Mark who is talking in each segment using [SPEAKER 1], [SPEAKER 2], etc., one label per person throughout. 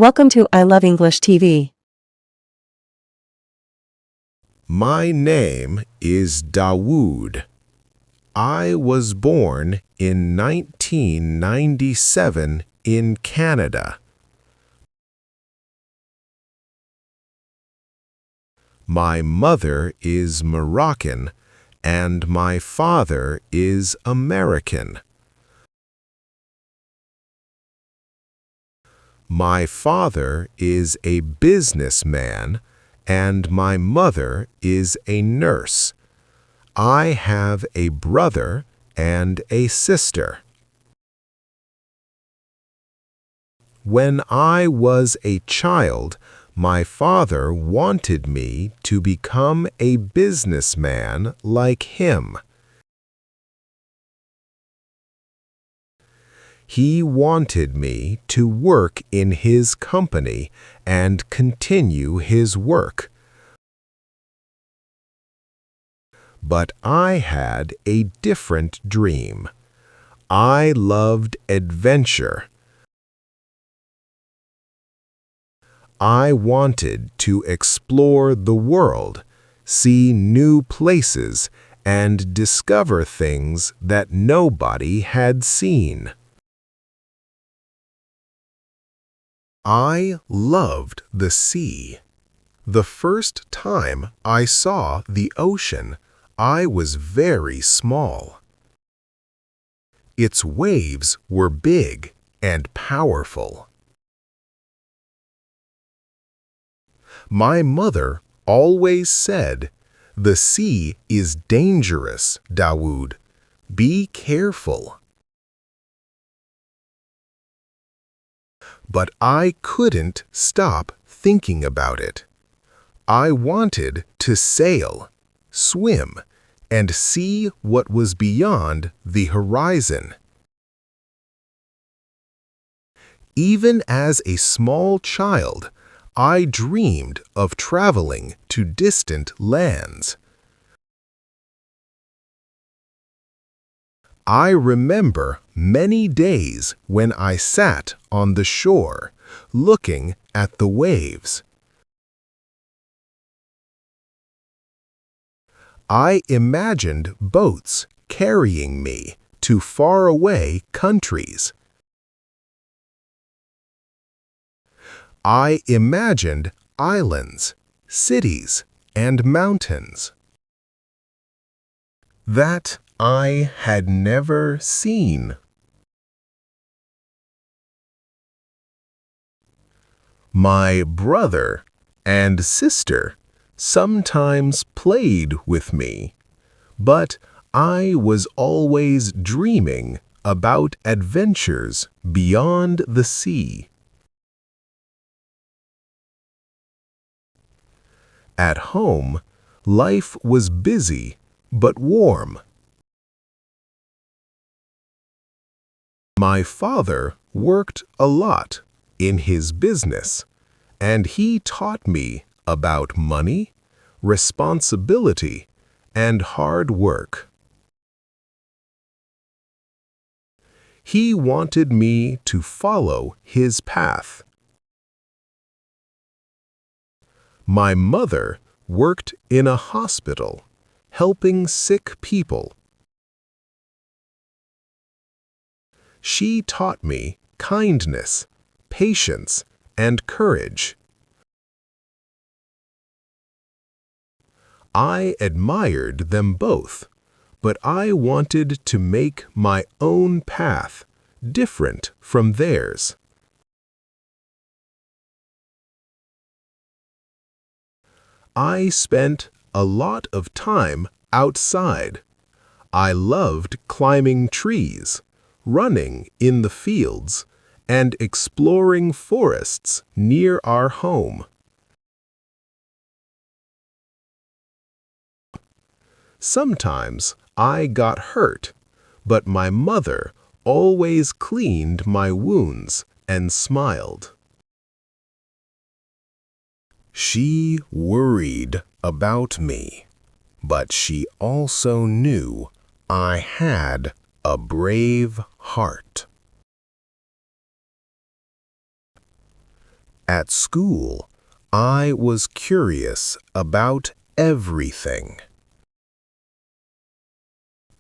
[SPEAKER 1] Welcome to I Love English TV.
[SPEAKER 2] My name is Dawood. I was born in 1997 in Canada. My mother is Moroccan and my father is American. My father is a businessman and my mother is a nurse. I have a brother and a sister. When I was a child, my father wanted me to become a businessman like him. He wanted me to work in his company and continue his work. But I had a different dream. I loved adventure. I wanted to explore the world, see new places, and discover things that nobody had seen. I loved the sea. The first time I saw the ocean, I was very small. Its waves were big and powerful. My mother always said, "The sea is dangerous, Dawood. Be careful." But I couldn't stop thinking about it. I wanted to sail, swim, and see what was beyond the horizon. Even as a small child, I dreamed of traveling to distant lands. I remember many days when I sat on the shore, looking at the waves. I imagined boats carrying me to faraway countries. I imagined islands, cities, and mountains that I had never seen. My brother and sister sometimes played with me, but I was always dreaming about adventures beyond the sea. At home, life was busy but warm. My father worked a lot in his business, and he taught me about money, responsibility, and hard work. He wanted me to follow his path. My mother worked in a hospital, helping sick people. She taught me kindness, patience, and courage. I admired them both, but I wanted to make my own path, different from theirs. I spent a lot of time outside. I loved climbing trees, running in the fields, and exploring forests near our home. Sometimes I got hurt, but my mother always cleaned my wounds and smiled. She worried about me, but she also knew I had a brave heart. At school, I was curious about everything.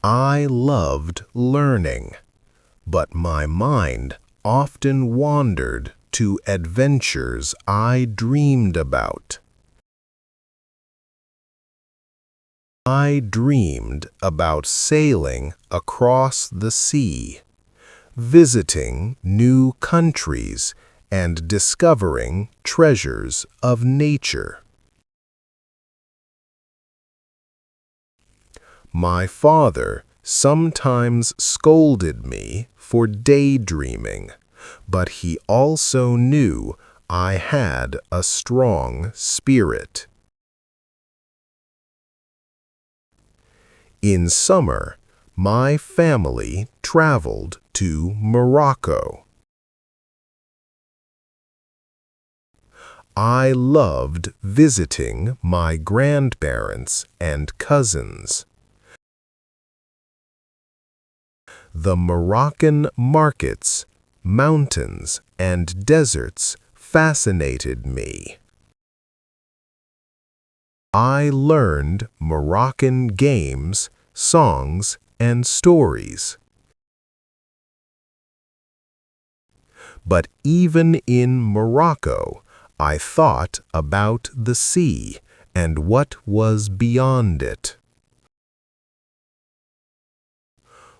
[SPEAKER 2] I loved learning, but my mind often wandered to adventures I dreamed about. I dreamed about sailing across the sea, visiting new countries, and discovering treasures of nature. My father sometimes scolded me for daydreaming, but he also knew I had a strong spirit. In summer, my family traveled to Morocco. I loved visiting my grandparents and cousins. The Moroccan markets, mountains, and deserts fascinated me. I learned Moroccan games, songs, and stories. But even in Morocco, I thought about the sea and what was beyond it.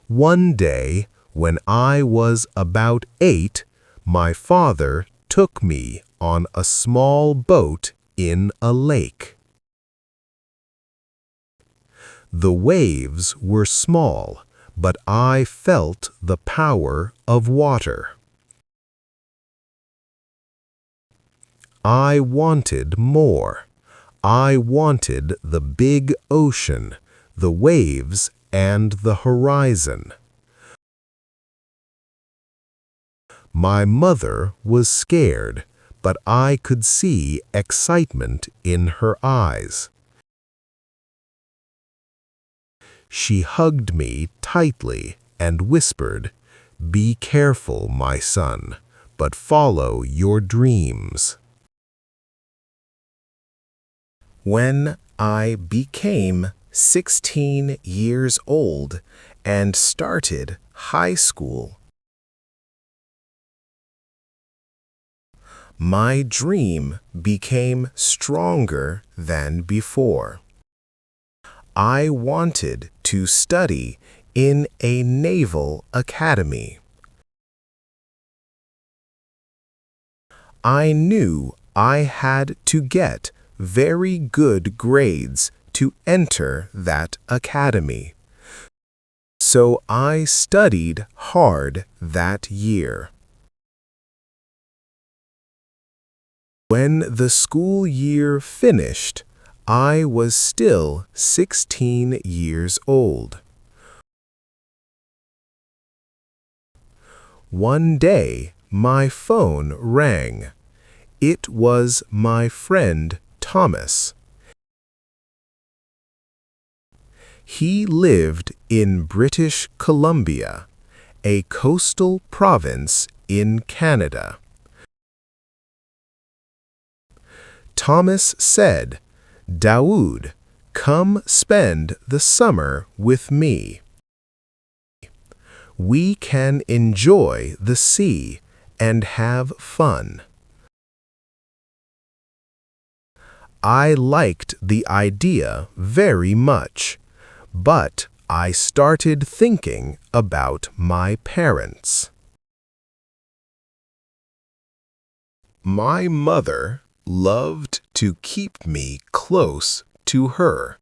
[SPEAKER 2] One day, when I was about 8, my father took me on a small boat in a lake. The waves were small, but I felt the power of water. I wanted more. I wanted the big ocean, the waves, and the horizon. My mother was scared, but I could see excitement in her eyes. She hugged me tightly and whispered, "Be careful, my son, but follow your dreams." When I became 16 years old and started high school, my dream became stronger than before. I wanted to study in a naval academy. I knew I had to get very good grades to enter that academy, so I studied hard that year. When the school year finished, I was still 16 years old. One day, my phone rang. It was my friend Thomas. He lived in British Columbia, a coastal province in Canada. Thomas said, "Daoud, come spend the summer with me. We can enjoy the sea and have fun." I liked the idea very much, but I started thinking about my parents. My mother loved to keep me close to her,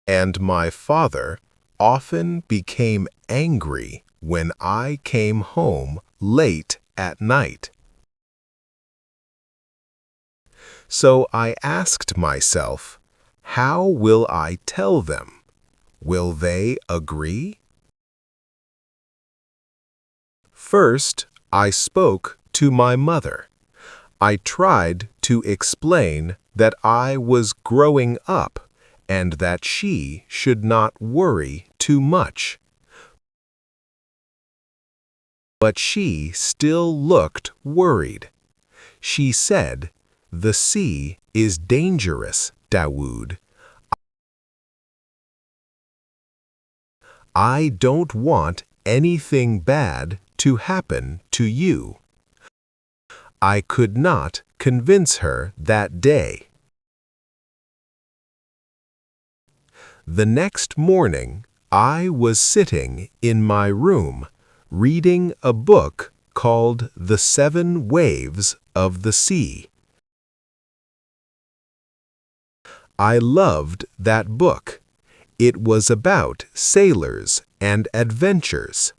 [SPEAKER 2] and my father often became angry when I came home late at night. So I asked myself, how will I tell them? Will they agree? First, I spoke to my mother. I tried to explain that I was growing up and that she should not worry too much. But she still looked worried. She said, "The sea is dangerous, Dawood. I don't want anything bad to happen to you." I could not convince her that day. The next morning, I was sitting in my room, reading a book called The 7 Waves of the Sea. I loved that book. It was about sailors and adventures.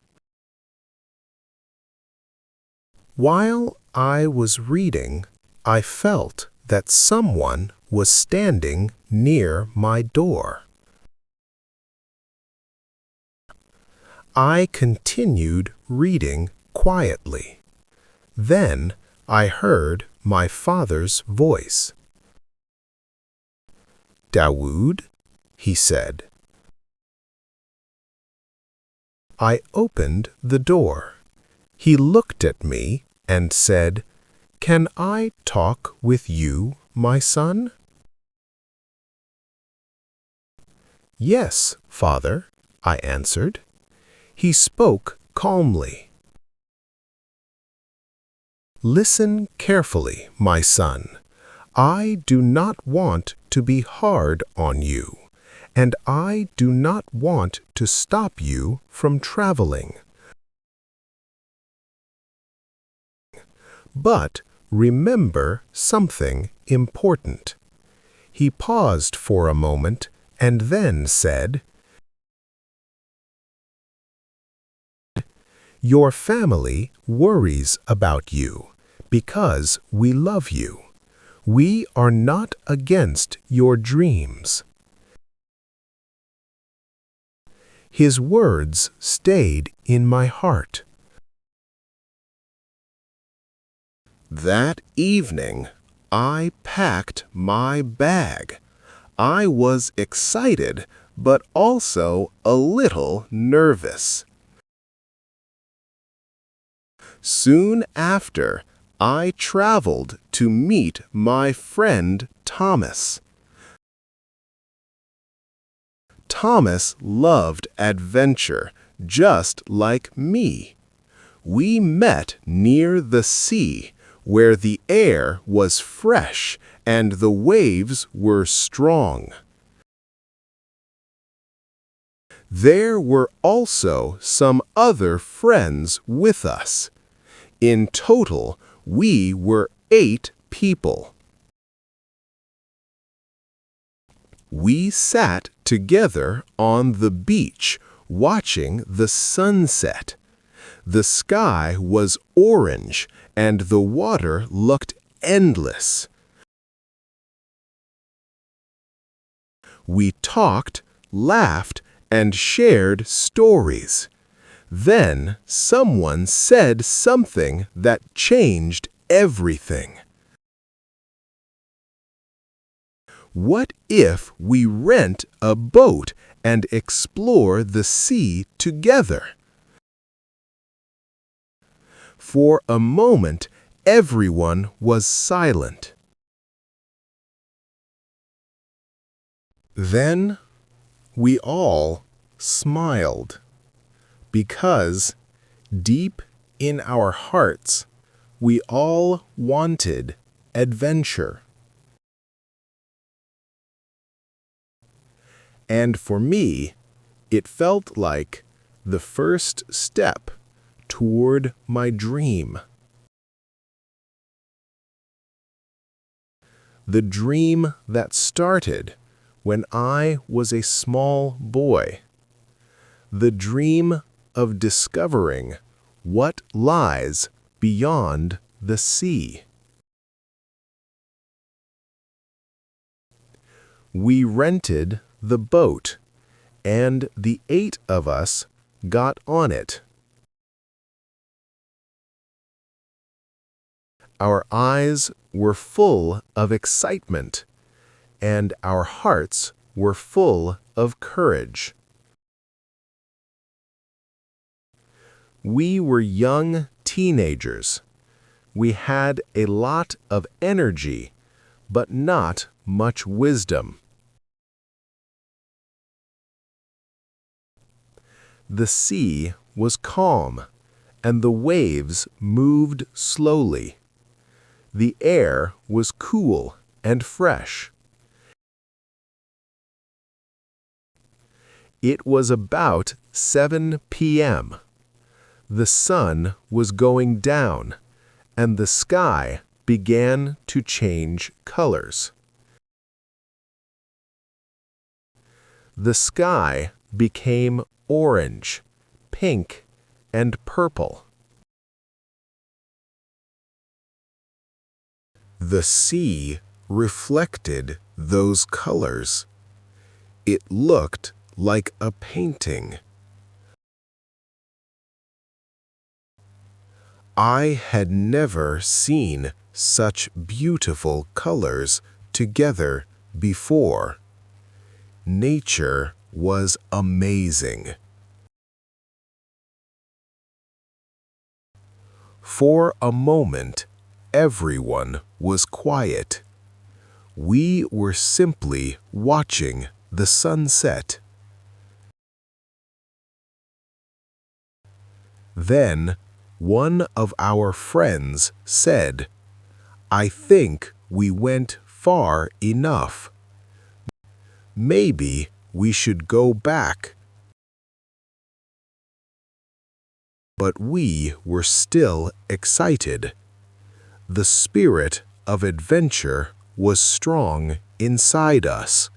[SPEAKER 2] While I was reading, I felt that someone was standing near my door. I continued reading quietly. Then I heard my father's voice. "Dawood," he said. I opened the door. He looked at me and said, "Can I talk with you, my son?" "Yes, father," I answered. He spoke calmly. "Listen carefully, my son. I do not want to be hard on you, and I do not want to stop you from traveling. But remember something important." He paused for a moment and then said, "Your family worries about you because we love you. We are not against your dreams." His words stayed in my heart. That evening, I packed my bag. I was excited, but also a little nervous. Soon after, I traveled to meet my friend Thomas. Thomas loved adventure, just like me. We met near the sea, where the air was fresh and the waves were strong. There were also some other friends with us. In total, we were 8 people. We sat together on the beach, watching the sunset. The sky was orange, and the water looked endless. We talked, laughed, and shared stories. Then someone said something that changed everything. What if we rent a boat and explore the sea together? For a moment, everyone was silent. Then we all smiled, because deep in our hearts, we all wanted adventure. And for me, it felt like the first step toward my dream. The dream that started when I was a small boy. The dream of discovering what lies beyond the sea. We rented the boat, and the 8 of us got on it. Our eyes were full of excitement, and our hearts were full of courage. We were young teenagers, we had a lot of energy, but not much wisdom. The sea was calm, and the waves moved slowly. The air was cool and fresh. It was about 7 p.m. The sun was going down, and the sky began to change colors. The sky became orange, pink, and purple. The sea reflected those colors. It looked like a painting. I had never seen such beautiful colors together before. Nature was amazing. For a moment, everyone was quiet. We were simply watching the sunset. Then, one of our friends said, "I think we went far enough. Maybe we should go back." But we were still excited. The spirit of adventure was strong inside us.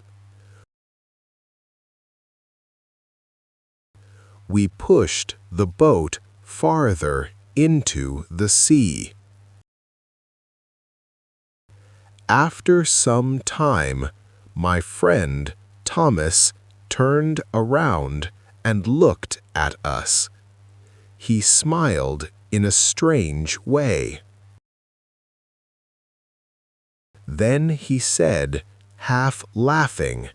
[SPEAKER 2] We pushed the boat farther into the sea. After some time, my friend Thomas turned around and looked at us. He smiled in a strange way. Then he said, half laughing,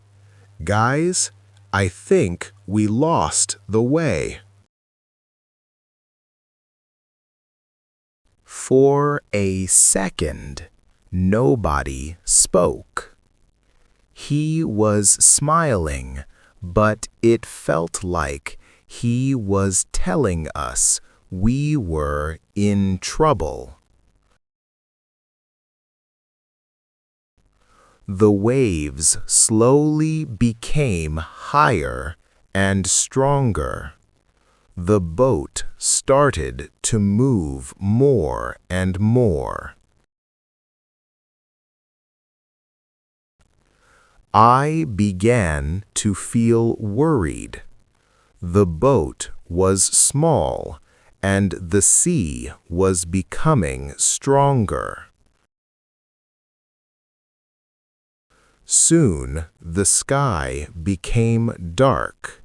[SPEAKER 2] "Guys, I think we lost the way." For a second, nobody spoke. He was smiling, but it felt like he was telling us we were in trouble. The waves slowly became higher and stronger. The boat started to move more and more. I began to feel worried. The boat was small, and the sea was becoming stronger. Soon the sky became dark.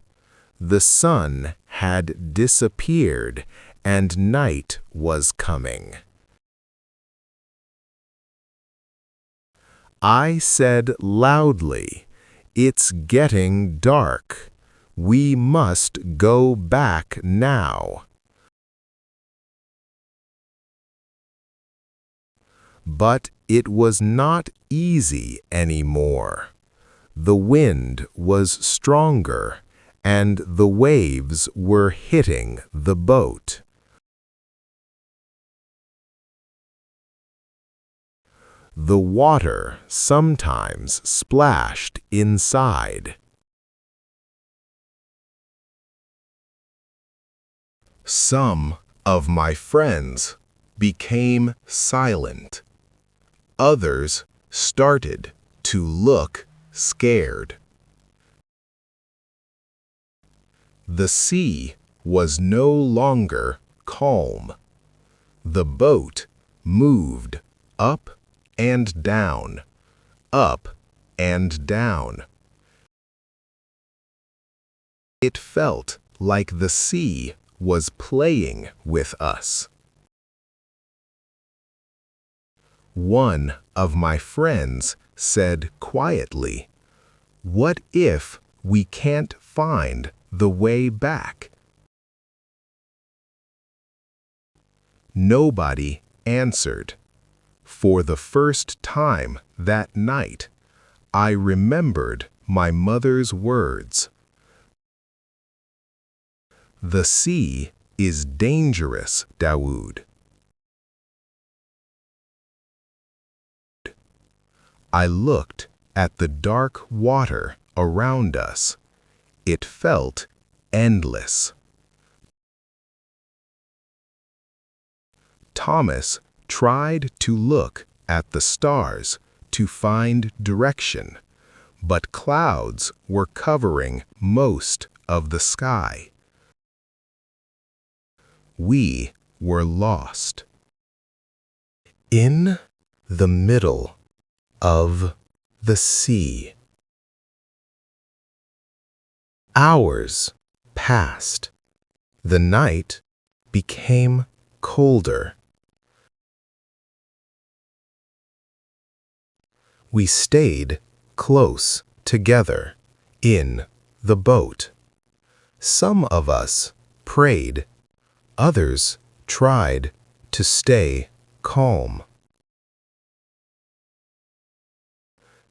[SPEAKER 2] The sun had disappeared, and night was coming. I said loudly, "It's getting dark. We must go back now." But it was not easy anymore. The wind was stronger, and the waves were hitting the boat. The water sometimes splashed inside. Some of my friends became silent. Others started to look scared. The sea was no longer calm. The boat moved up and down, up and down. It felt like the sea was playing with us. One of my friends said quietly, "What if we can't find the way back?" Nobody answered. For the first time that night, I remembered my mother's words. The sea is dangerous, Dawood. I looked at the dark water around us. It felt endless. Thomas tried to look at the stars to find direction, but clouds were covering most of the sky. We were lost. In the middle of the sea. Hours passed. The night became colder. We stayed close together in the boat. Some of us prayed. Others tried to stay calm.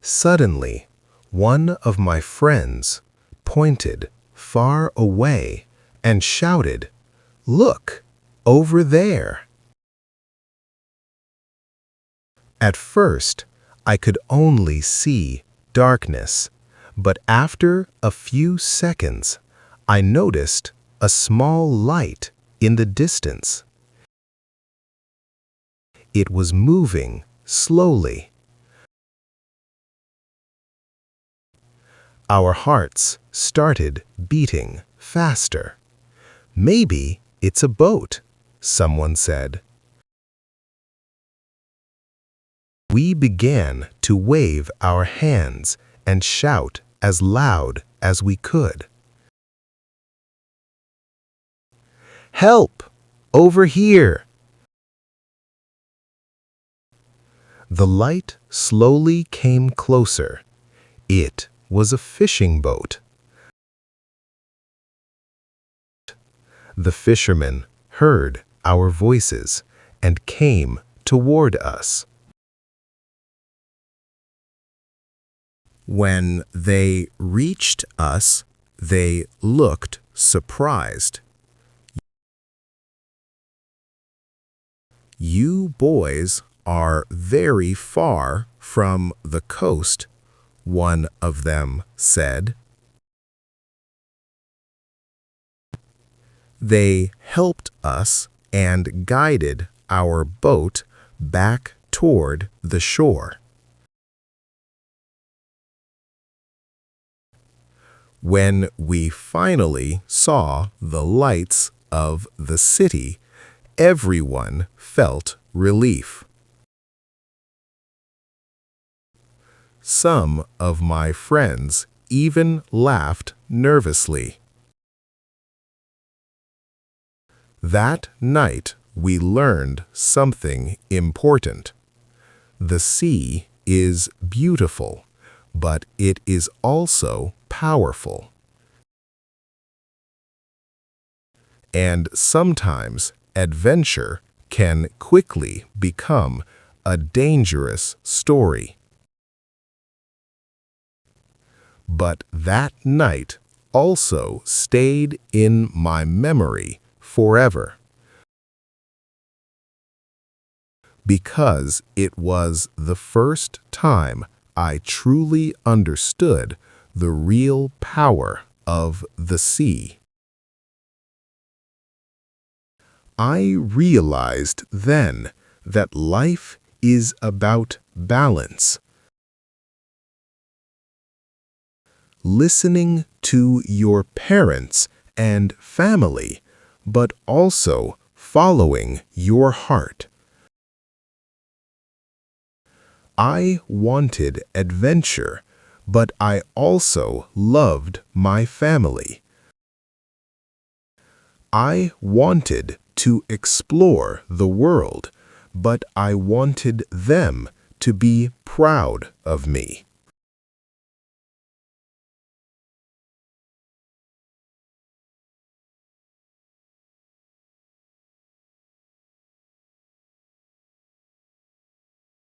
[SPEAKER 2] Suddenly, one of my friends pointed far away and shouted, "Look, over there!" At first, I could only see darkness, but after a few seconds, I noticed a small light in the distance. It was moving slowly. Our hearts started beating faster. "Maybe it's a boat," someone said. We began to wave our hands and shout as loud as we could. "Help! Over here!" The light slowly came closer. It was a fishing boat. The fishermen heard our voices and came toward us. When they reached us, they looked surprised. "You boys are very far from the coast," one of them said. They helped us and guided our boat back toward the shore. When we finally saw the lights of the city, everyone felt relief. Some of my friends even laughed nervously. That night, we learned something important. The sea is beautiful, but it is also powerful. And sometimes adventure can quickly become a dangerous story. But that night also stayed in my memory forever. Because it was the first time I truly understood the real power of the sea. I realized then that life is about balance. Listening to your parents and family, but also following your heart. I wanted adventure, but I also loved my family. I wanted to explore the world, but I wanted them to be proud of me.